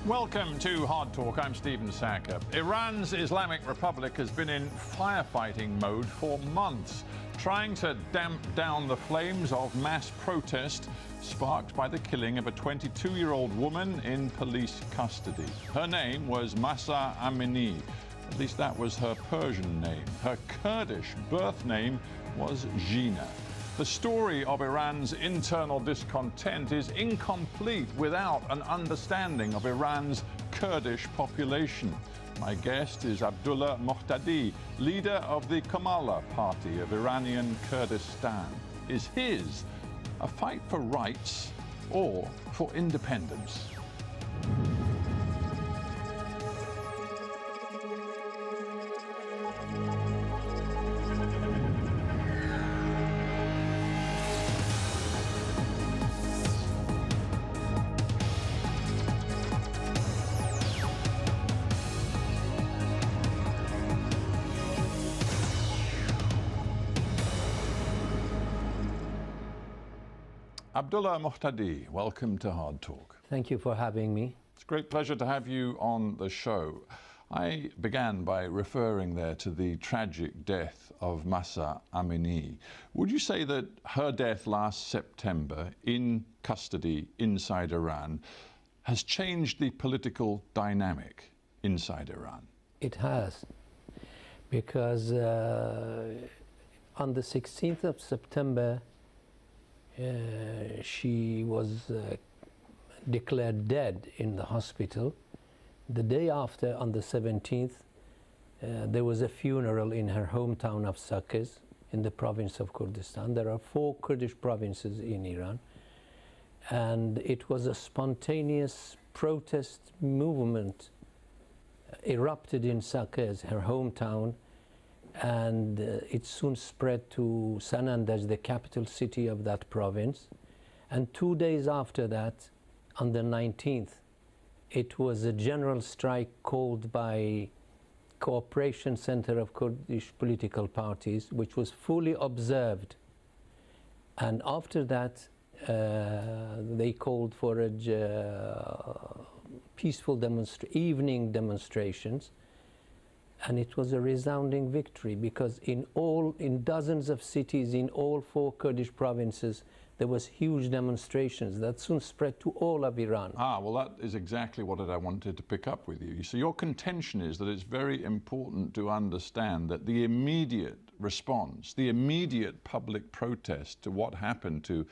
Welcome to Hard Talk. I'm Stephen Sacker. Iran's Islamic Republic has been in firefighting mode for months, trying to damp down the flames of mass protest sparked by the killing of a 22-year-old woman in police custody. Her name was Mahsa Amini. At least that was her Persian name. Her Kurdish birth name was Gina. The story of Iran's internal discontent is incomplete without an understanding of Iran's Kurdish population. My guest is Abdollah Mohtadi, leader of the Kamala Party of Iranian Kurdistan. Is his a fight for rights or for independence? Abdollah Mohtadi, welcome to Hard Talk. Thank you for having me. It's a great pleasure to have you on the show. I began by referring there to the tragic death of Mahsa Amini. Would you say that her death last September in custody inside Iran has changed the political dynamic inside Iran? It has, because on the 16th of September, she was declared dead in the hospital. The day after, on the 17th, there was a funeral in her hometown of Saqqez in the province of Kurdistan. There are 4 Kurdish provinces in Iran, and it was a spontaneous protest movement erupted in Saqqez, her hometown, and it soon spread to Sanandaj, the capital city of that province. And 2 days after that, on the 19th, it was a general strike called by Cooperation Center of Kurdish Political Parties, which was fully observed. And after that, they called for peaceful evening demonstrations. And it was a resounding victory, because in dozens of cities in all 4 Kurdish provinces, there was huge demonstrations that soon spread to all of Iran. Well, that is exactly what I wanted to pick up with you. So your contention is that it's very important to understand that the immediate response, the immediate public protest to what happened to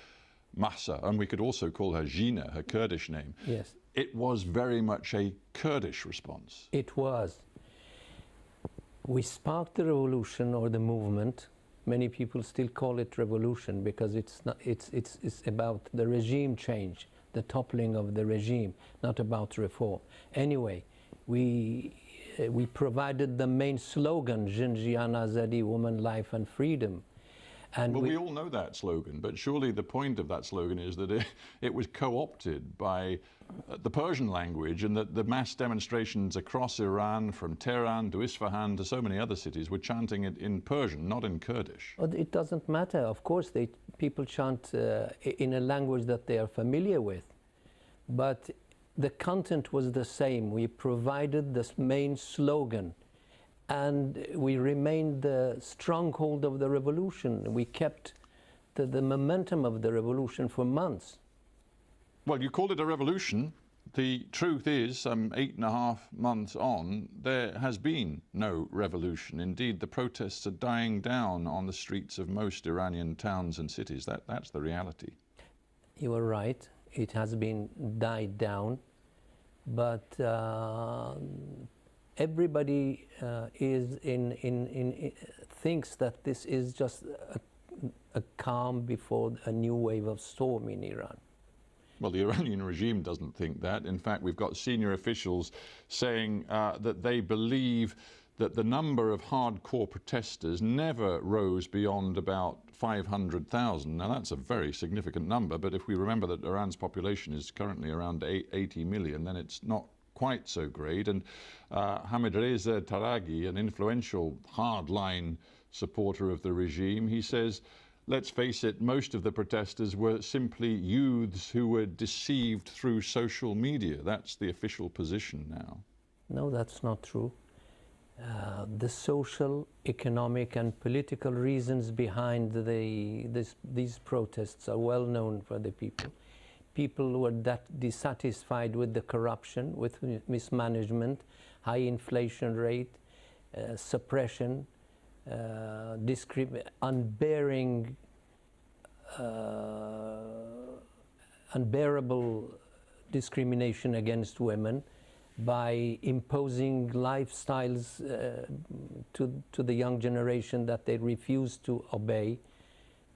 Mahsa, and we could also call her Gina, her Kurdish name. Yes. It was very much a Kurdish response. It was. We sparked the revolution, or the movement. Many people still call it revolution, because it's about the regime change, the toppling of the regime, not about reform. Anyway, we provided the main slogan, Jin Jiyan Azadi, woman, life and freedom. And well, we all know that slogan, but surely the point of that slogan is that it was co-opted by the Persian language, and that the mass demonstrations across Iran, from Tehran to Isfahan to so many other cities, were chanting it in Persian, not in Kurdish. Well, it doesn't matter. Of course, people chant in a language that they are familiar with, but the content was the same. We provided this main slogan, and we remained the stronghold of the revolution. We kept the momentum of the revolution for months. Well, you called it a revolution. The truth is, some 8.5 months on, there has been no revolution. Indeed, the protests are dying down on the streets of most Iranian towns and cities. That's the reality. You are right. It has been died down, but everybody thinks that this is just a calm before a new wave of storm in Iran. Well, the Iranian regime doesn't think that. In fact, we've got senior officials saying that they believe that the number of hardcore protesters never rose beyond about 500,000. Now, that's a very significant number, but if we remember that Iran's population is currently around 80 million, then it's not quite so great. And Hamid Reza Taraghi, an influential hardline supporter of the regime, he says let's face it, most of the protesters were simply youths who were deceived through social media. That's the official position now. No, that's not true. The social, economic, and political reasons behind these protests are well known for the people. People were dissatisfied with the corruption, with mismanagement, high inflation rate, suppression, unbearable discrimination against women by imposing lifestyles to the young generation that they refuse to obey.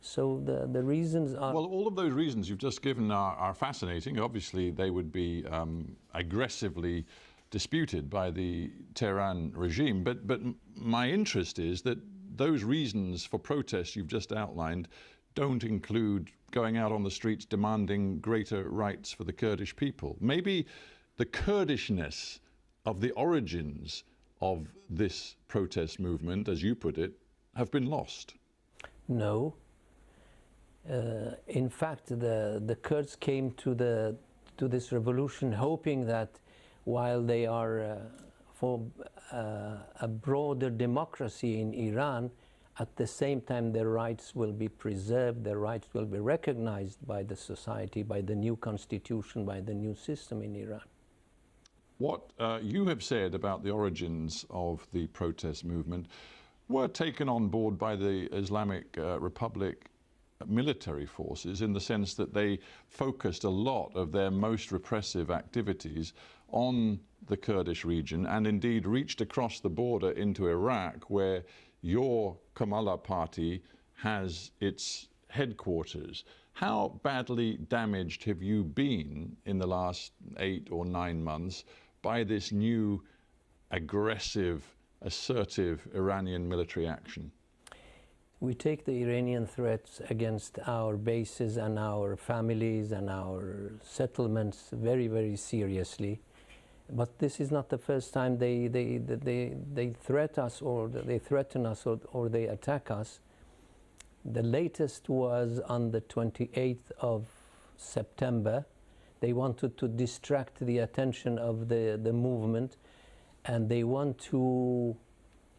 So the reasons are... Well, all of those reasons you've just given are fascinating. Obviously, they would be aggressively disputed by the Tehran regime. But my interest is that those reasons for protest you've just outlined don't include going out on the streets demanding greater rights for the Kurdish people. Maybe the Kurdishness of the origins of this protest movement, as you put it, have been lost. No. In fact, the Kurds came to this revolution hoping that while they are for a broader democracy in Iran, at the same time their rights will be preserved, their rights will be recognized by the society, by the new constitution, by the new system in Iran. What you have said about the origins of the protest movement were taken on board by the Islamic Republic military forces, in the sense that they focused a lot of their most repressive activities on the Kurdish region, and indeed reached across the border into Iraq, where your Kamala party has its headquarters. How badly damaged have you been in the last 8 or 9 months by this new aggressive, assertive Iranian military action? We take the Iranian threats against our bases and our families and our settlements very, very seriously. But this is not the first time they threaten us, or they attack us. The latest was on the 28th of September. They wanted to distract the attention of the movement, and they want to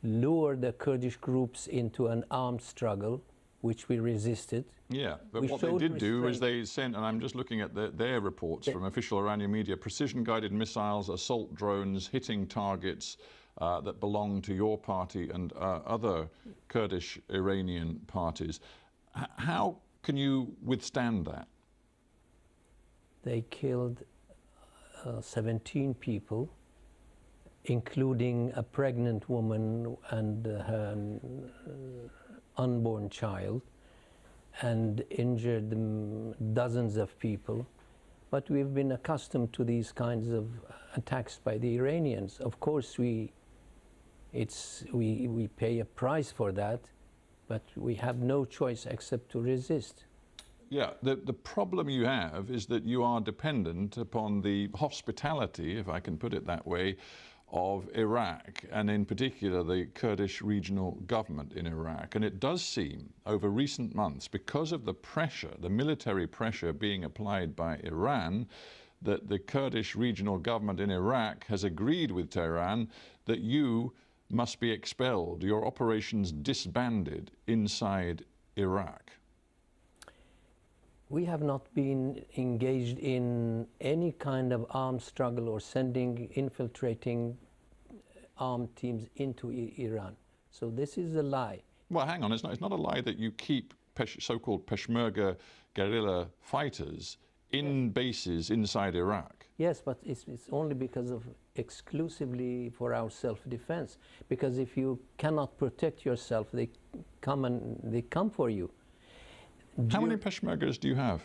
lure the Kurdish groups into an armed struggle, which we resisted. Yeah, but what they did do is they sent, and I'm just looking at their reports from official Iranian media, precision-guided missiles, assault drones hitting targets that belong to your party and other Kurdish Iranian parties. How can you withstand that? They killed 17 people, including a pregnant woman and her unborn child, and injured dozens of people. But we've been accustomed to these kinds of attacks by the Iranians. Of course, we pay a price for that, but we have no choice except to resist. Yeah, the problem you have is that you are dependent upon the hospitality, if I can put it that way, of Iraq, and in particular the Kurdish regional government in Iraq. And it does seem over recent months, because of the pressure, the military pressure being applied by Iran, that the Kurdish regional government in Iraq has agreed with Tehran that you must be expelled, your operations disbanded inside Iraq. We have not been engaged in any kind of armed struggle or infiltrating armed teams into Iran. So this is a lie. Well, hang on, it's not a lie that you keep so-called Peshmerga guerrilla fighters in bases inside Iraq. Yes, but it's only because of exclusively for our self-defense. Because if you cannot protect yourself, they come for you. How many Peshmergas do you have?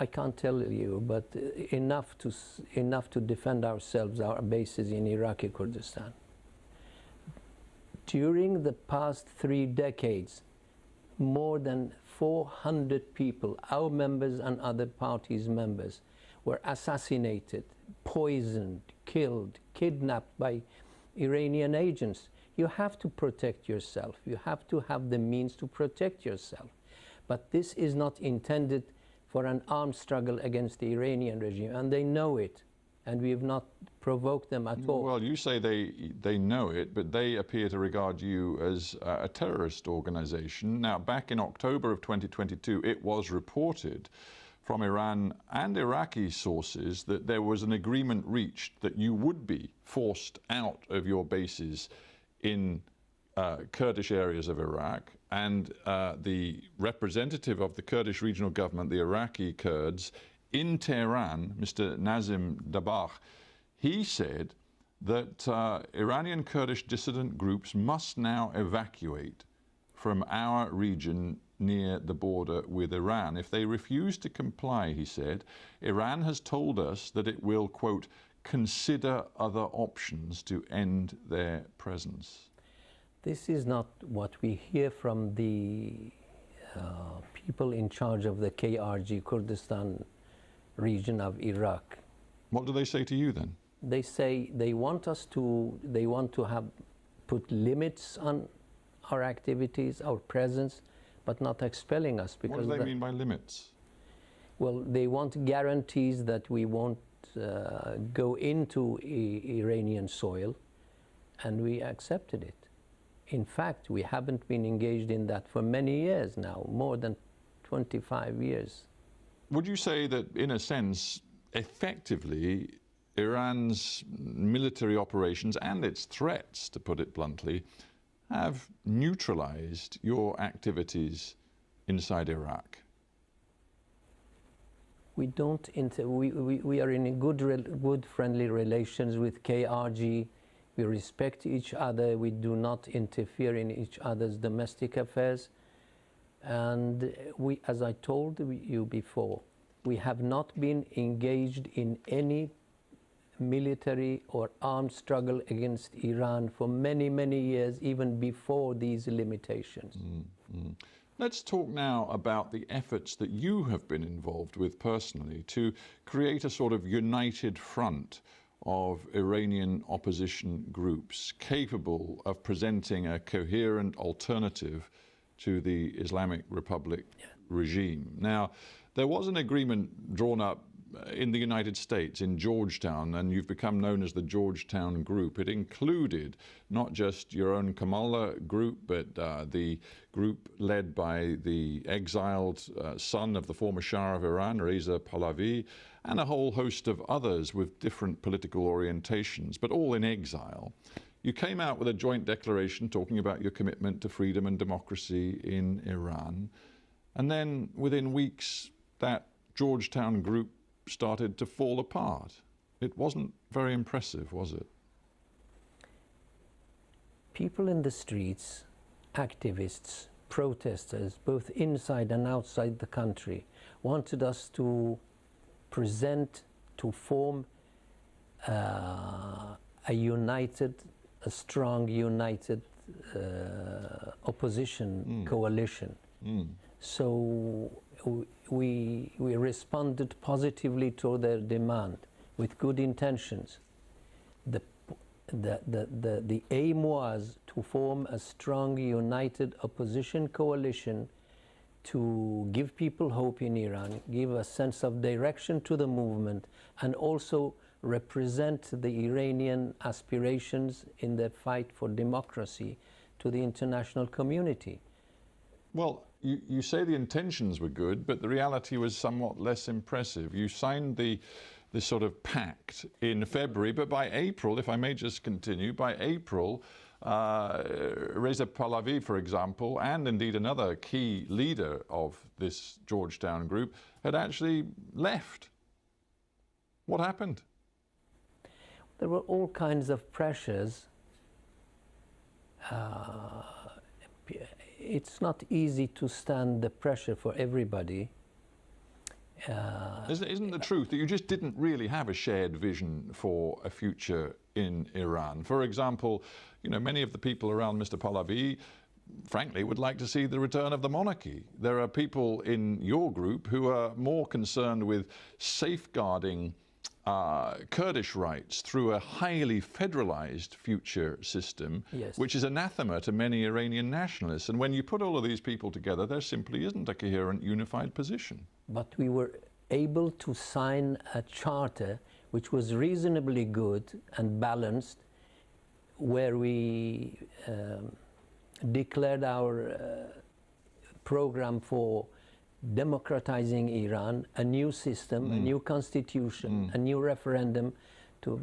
I can't tell you, but enough to defend ourselves, our bases in Iraqi Kurdistan. During the past 3 decades, more than 400 people, our members and other parties' members, were assassinated, poisoned, killed, kidnapped by Iranian agents. You have to protect yourself. You have to have the means to protect yourself. But this is not intended for an armed struggle against the Iranian regime, and they know it, and we have not provoked them at all. Well, you say they know it, but they appear to regard you as a terrorist organization. Now, back in October of 2022, it was reported from Iran and Iraqi sources that there was an agreement reached that you would be forced out of your bases in Kurdish areas of Iraq, and the representative of the Kurdish regional government, the Iraqi Kurds, in Tehran, Mr. Nazim Dabakh, he said that Iranian Kurdish dissident groups must now evacuate from our region near the border with Iran. If they refuse to comply, he said, Iran has told us that it will, quote, consider other options to end their presence. This is not what we hear from the people in charge of the KRG, Kurdistan region of Iraq. What do they say to you then? They say they want to have put limits on our activities, our presence, but not expelling us. Because what do they mean by limits? Well, they want guarantees that we won't go into Iranian soil, and we accepted it. In fact, we haven't been engaged in that for many years now, more than 25 years. Would you say that, in a sense, effectively, Iran's military operations and its threats, to put it bluntly, have neutralized your activities inside Iraq? We don't. We are in good friendly relations with KRG. We respect each other. We do not interfere in each other's domestic affairs. And we, as I told you before, we have not been engaged in any military or armed struggle against Iran for many, many years, even before these limitations. Mm-hmm. Let's talk now about the efforts that you have been involved with personally to create a sort of united front of Iranian opposition groups capable of presenting a coherent alternative to the Islamic Republic regime. Now, there was an agreement drawn up in the United States, in Georgetown, and you've become known as the Georgetown Group. It included not just your own Kamala group, but the group led by the exiled son of the former Shah of Iran, Reza Pahlavi, and a whole host of others with different political orientations, but all in exile. You came out with a joint declaration talking about your commitment to freedom and democracy in Iran. And then within weeks, that Georgetown Group started to fall apart. It wasn't very impressive, was it? People in the streets, activists, protesters, both inside and outside the country, wanted us to form a strong, united opposition coalition. So we responded positively to their demand with good intentions. The aim was to form a strong, united opposition coalition to give people hope in Iran, give a sense of direction to the movement, and also represent the Iranian aspirations in the fight for democracy to the international community. Well, you say the intentions were good, but the reality was somewhat less impressive. You signed this sort of pact in February, but by April, if I may just continue, by April, Reza Pahlavi, for example, and indeed another key leader of this Georgetown Group, had actually left. What happened? There were all kinds of pressures. It's not easy to stand the pressure for everybody. Isn't the truth that you just didn't really have a shared vision for a future in Iran? For example, you know, many of the people around Mr. Pahlavi, frankly, would like to see the return of the monarchy. There are people in your group who are more concerned with safeguarding Kurdish rights through a highly federalized future system, Yes. which is anathema to many Iranian nationalists. And when you put all of these people together, there simply isn't a coherent, unified position. But we were able to sign a charter which was reasonably good and balanced, where we declared our program for democratizing Iran, a new system, a new constitution, a new referendum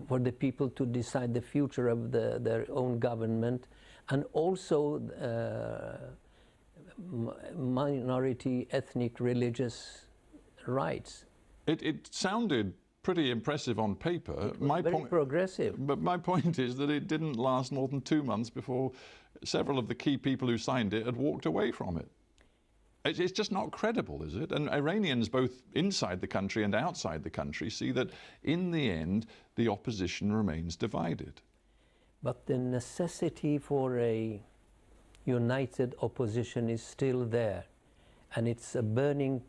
for the people to decide the future of their own government, and also minority, ethnic, religious rights. It sounded pretty impressive on paper. Very progressive. But my point is that it didn't last more than 2 months before several of the key people who signed it had walked away from it. It's just not credible, is it? And Iranians, both inside the country and outside the country, see that in the end, the opposition remains divided. But the necessity for a united opposition is still there. And it's a burning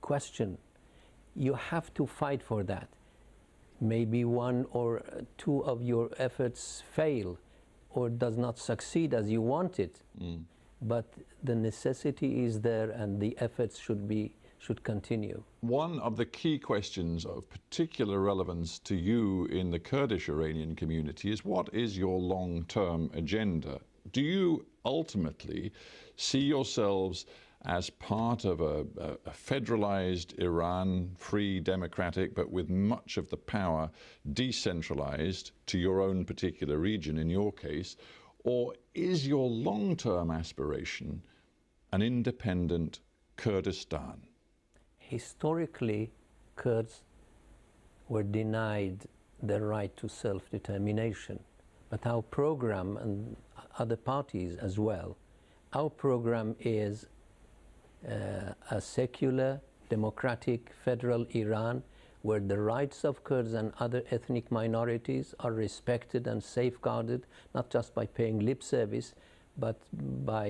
question. You have to fight for that. Maybe one or two of your efforts fail or does not succeed as you want it. But the necessity is there, and the efforts should continue. One of the key questions of particular relevance to you in the Kurdish Iranian community is, what is your long-term agenda? Do you ultimately see yourselves as part of a federalized Iran, free, democratic, but with much of the power decentralized to your own particular region, in your case? Or is your long-term aspiration an independent Kurdistan? Historically, Kurds were denied the right to self-determination. But our program, and other parties as well, our program is a secular, democratic, federal Iran, where the rights of Kurds and other ethnic minorities are respected and safeguarded, not just by paying lip service, but by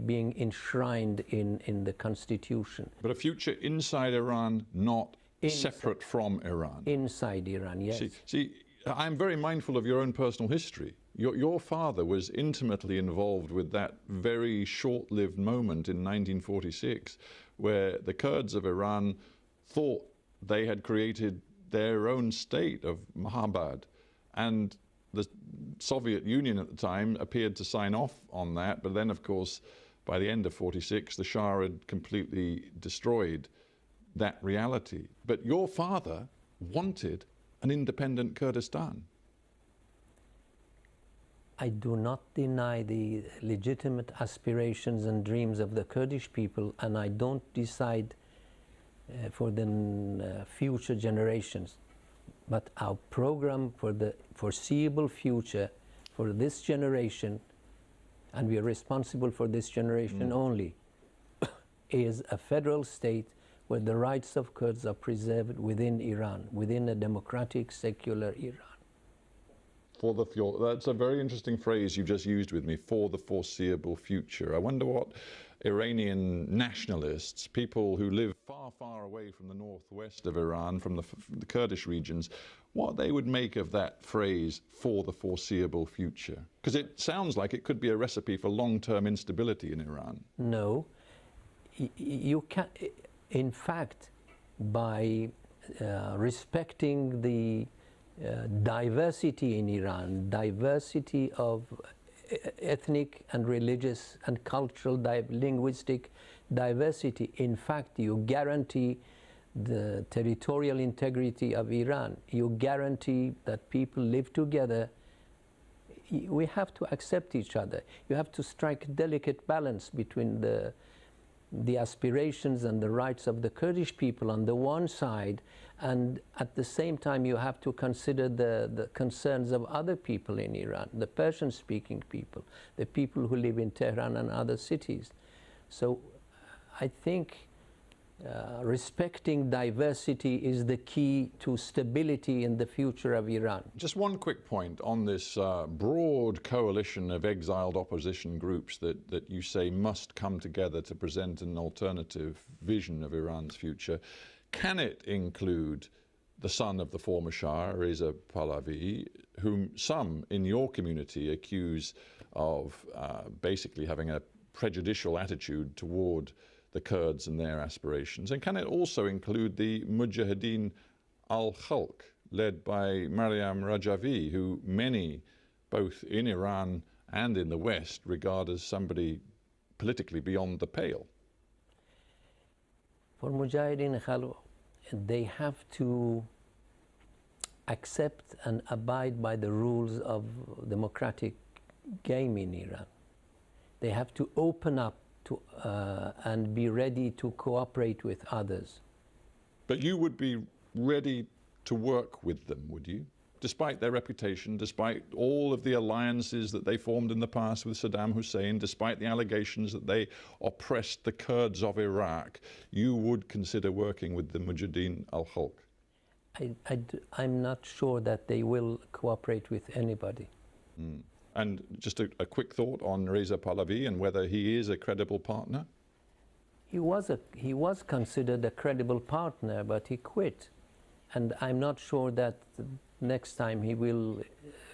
being enshrined in the constitution. But a future inside Iran, not separate from Iran. Inside Iran, yes. See, I'm very mindful of your own personal history. Your father was intimately involved with that very short-lived moment in 1946, where the Kurds of Iran thought they had created their own state of Mahabad, and the Soviet Union at the time appeared to sign off on that, but then of course by the end of 46 the Shah had completely destroyed that reality. But your father wanted an independent Kurdistan. I do not deny the legitimate aspirations and dreams of the Kurdish people, and I don't decide for the future generations. But our program for the foreseeable future, for this generation, and we are responsible for this generation only, is a federal state where the rights of Kurds are preserved within Iran, within a democratic, secular Iran. That's a very interesting phrase you just used with me, for the foreseeable future. I wonder what Iranian nationalists, people who live far, far away from the northwest of Iran, from the Kurdish regions, what they would make of that phrase, for the foreseeable future. Because it sounds like it could be a recipe for long-term instability in Iran. No. You can, in fact, by respecting the diversity in Iran, diversity of ethnic and religious and cultural, linguistic diversity, in fact, you guarantee the territorial integrity of Iran. You guarantee that people live together. We have to accept each other. You have to strike a delicate balance between the aspirations and the rights of the Kurdish people on the one side, and at the same time you have to consider the concerns of other people in Iran, the Persian-speaking people, the people who live in Tehran and other cities. So I think respecting diversity is the key to stability in the future of Iran. Just one quick point on this broad coalition of exiled opposition groups that you say must come together to present an alternative vision of Iran's future. Can it include the son of the former Shah, Reza Pahlavi, whom some in your community accuse of basically having a prejudicial attitude toward the Kurds and their aspirations? And can it also include the Mujahideen al-Khalq, led by Maryam Rajavi, who many, both in Iran and in the West, regard as somebody politically beyond the pale? For Mujahideen Khalq, they have to accept and abide by the rules of democratic game in Iran. They have to open up to, and be ready to cooperate with others. But you would be ready to work with them, would you? Despite their reputation, despite all of the alliances that they formed in the past with Saddam Hussein, despite the allegations that they oppressed the Kurds of Iraq, you would consider working with the Mujahideen al-Khalq? I'm not sure that they will cooperate with anybody. Mm. And just a quick thought on Reza Pahlavi and whether he is a credible partner? He was considered a credible partner, but he quit. And I'm not sure that next time he will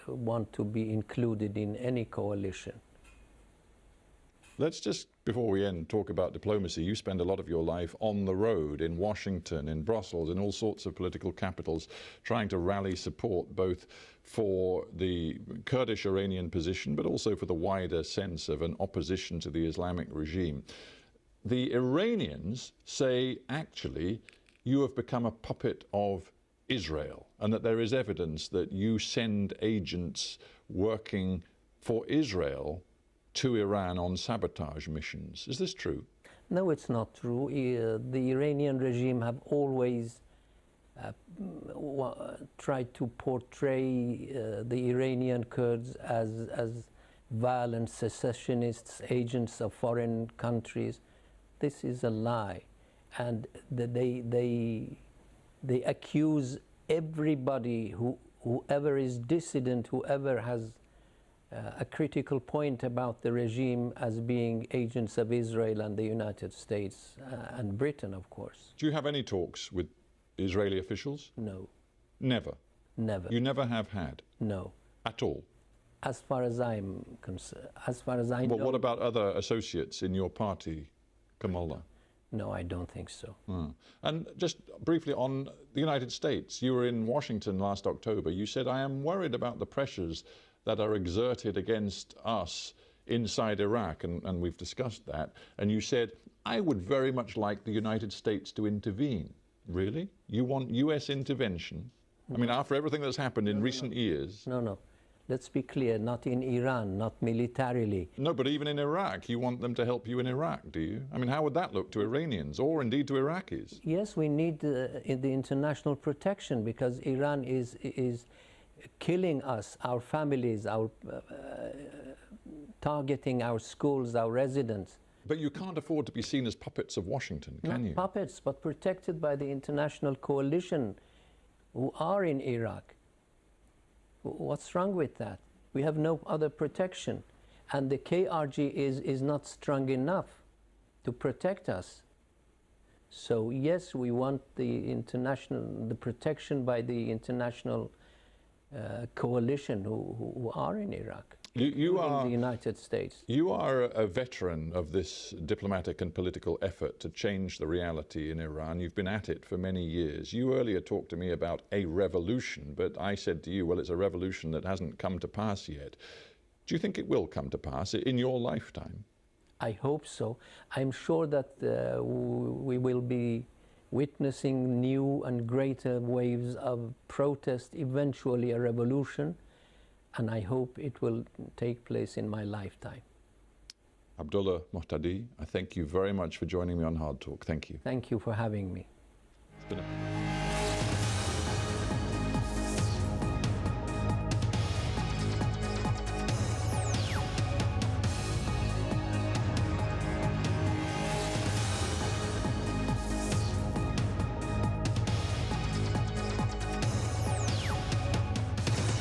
want to be included in any coalition. Let's just, before we end, talk about diplomacy. You spend a lot of your life on the road in Washington, in Brussels, in all sorts of political capitals, trying to rally support both for the Kurdish Iranian position, but also for the wider sense of an opposition to the Islamic regime. The Iranians say, actually, you have become a puppet of Israel, and that there is evidence that you send agents working for Israel to Iran on sabotage missions. Is this true? No, it's not true. The Iranian regime have always tried to portray the Iranian Kurds as violent secessionists, agents of foreign countries. This is a lie. And they accuse everybody, whoever is dissident, whoever has a critical point about the regime, as being agents of Israel and the United States and Britain, of course. Do you have any talks with Israeli officials? No. Never? Never. You never have had? No. At all? As far as I'm concerned, as far as I know. But what about other associates in your party, Kamallah? No, I don't think so. And just briefly on the United States, you were in Washington last October. You said, I am worried about the pressures that are exerted against us inside Iraq, and we've discussed that. And you said, I would very much like the United States to intervene. Really? You want US intervention? I mean, after everything that's happened in recent years? No. Let's be clear, not in Iran, not militarily. No, but even in Iraq, you want them to help you in Iraq, do you? I mean, how would that look to Iranians, or indeed to Iraqis? Yes, we need the international protection, because Iran is killing us, our families, targeting our schools, our residents. But you can't afford to be seen as puppets of Washington, can you? Not puppets, but protected by the international coalition who are in Iraq. What's wrong with that? We have no other protection. And the KRG is not strong enough to protect us. So yes, we want the protection by the international coalition who are in Iraq. You are in the United States. You are a veteran of this diplomatic and political effort to change the reality in Iran. You've been at it for many years. You earlier talked to me about a revolution, but I said to you, well, it's a revolution that hasn't come to pass yet. Do you think it will come to pass in your lifetime? I hope so. I'm sure that we will be witnessing new and greater waves of protest, eventually a revolution. And I hope it will take place in my lifetime. Abdollah Mohtadi, I thank you very much for joining me on Hard Talk. Thank you. Thank you for having me. It's been a